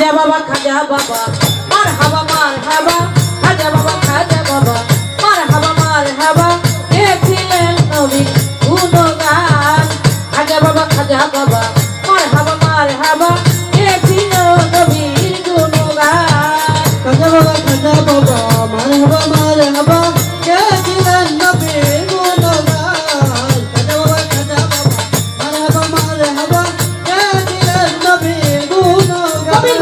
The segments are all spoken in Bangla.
খাজা বাবা মার হাবা খাজা বাবা মার হাবা গেছিলেন নবী গুণগান খাজা বাবা মার হাবা গেছিল নবীর গুণগান খাজা বাবা মার হাবা গেছিলেন নবীর গুণগান খাজা বাবা মার হাবা গেছিলেন নবীর গুণগান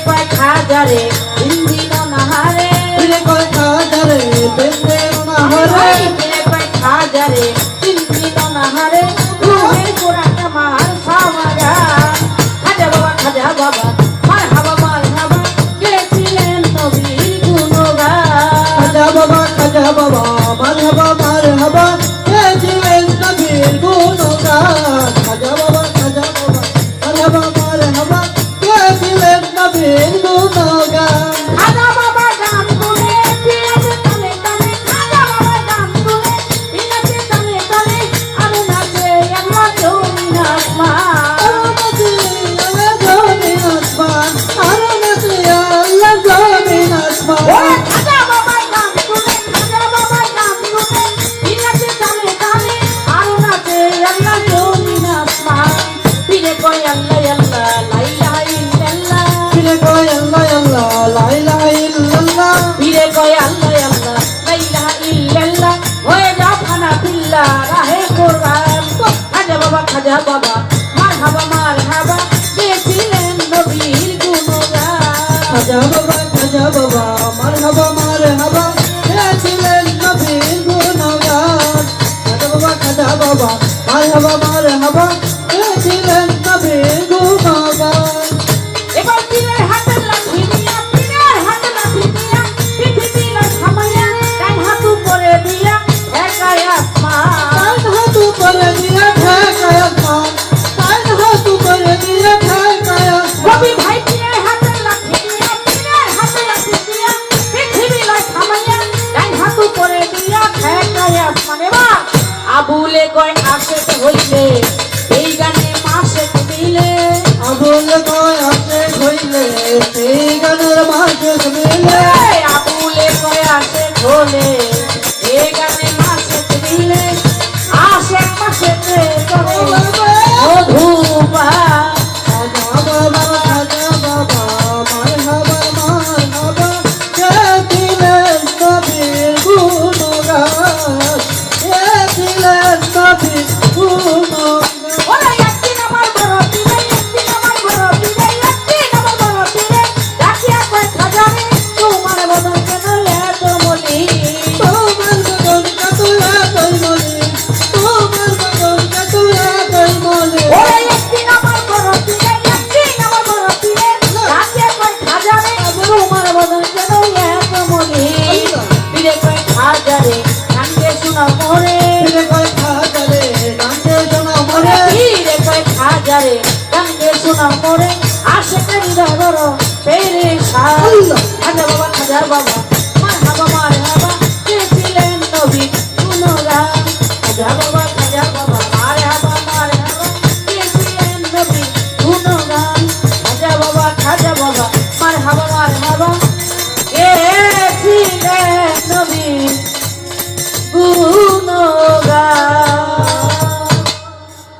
ভাই খাজারে ইন্দিন নাহারে পিলে কয় খাজারে বেন্দের নাহারে পিলে কয় খাজারে ইন্দিন নাহারে রুহের পুরাটা মার সামারা খাজা বাবা মার হাবা গেছিলেন নবীর গুণগান খাজা বাবা মার হাবা গেছিলেন নবীর গুণগান খাজা বাবা মার হাবা গেছিলেন নবীর গুণগান খাজা বাবা গান তুলে পিয়াজে তালে তালে খাজা বাবা গান তুলে পিয়াজে তালে তালে আমি নাচে আমরা জমিন আসমান খাজা বাবা গান তুলে পিয়াজে তালে তালে আর নাচে আমরা জমিন আসমান পিরে কয় আল্লাহ আল্লাহ লা ইলাহা ইল্লাল্লাহ পিলে কয় আল্লাহ লা ইলাহা ইল্লাল্লাহ পিরে কয় আল্লাহ আল্লাহ লা ইলাহা ইল্লাল্লাহ হয়ে যা ফানা বিল্লাহ রাহে কুরবান খাজা বাবা মার হাবা গেছিলেন নবীর গুণগান খাজা বাবা মার হাবা গেছিলেন নবীর গুণগান খাজা বাবা মার হাবা গেছিলেন নবীর গুণগান এবার পীরের হাতে লাঠি দিয়া পৃথিবীর থামাইয়া ডান হাত উপরে দিয়া ঠেকায় আসমান হাত উপরে দিয়া ঠেকায় আসমান হাত উপরে দিয়া ঠেকায় আসমান কবি ভাই পীরের হাতে লাঠি দিয়া পৃথিবীর থামাইয়া ডান হাত উপরে দিয়া ঠেকায় আসমান এবার আবুলে কয় আশেক হইলে এই গানে মাসেক দিলে আবুল কয় আশেক হইলে সেই গানের মাসেক মিলে আবুলে কয় আশেক হলে এই গানে মাসেক দিলে আশেক মাসেকে করে মধুপা খাজা বাবা মার হাবা গেছিলেন নবীর গুণগান গেছিলেন নবীর গুণগান ওরে একদিন আমার বড় পীরে ডাকিয়া কয় খাজারে তোমার বদন কেন এত মলি তোমার বদন কত এতই মলি ওরে একদিন আমার বড় পীরে ডাকিয়া কয় খাজারে তোমার বদন কেন এত মলি পীরে কয় খাজারে গানকে শোনা মোরে পিলে কয় খাজারে গানকে শোনা মোরে পীরে কয় খাজারে গানকে শোনা মোরে আশেকের হৃদয় বড় পেরেশান খাজা বাবা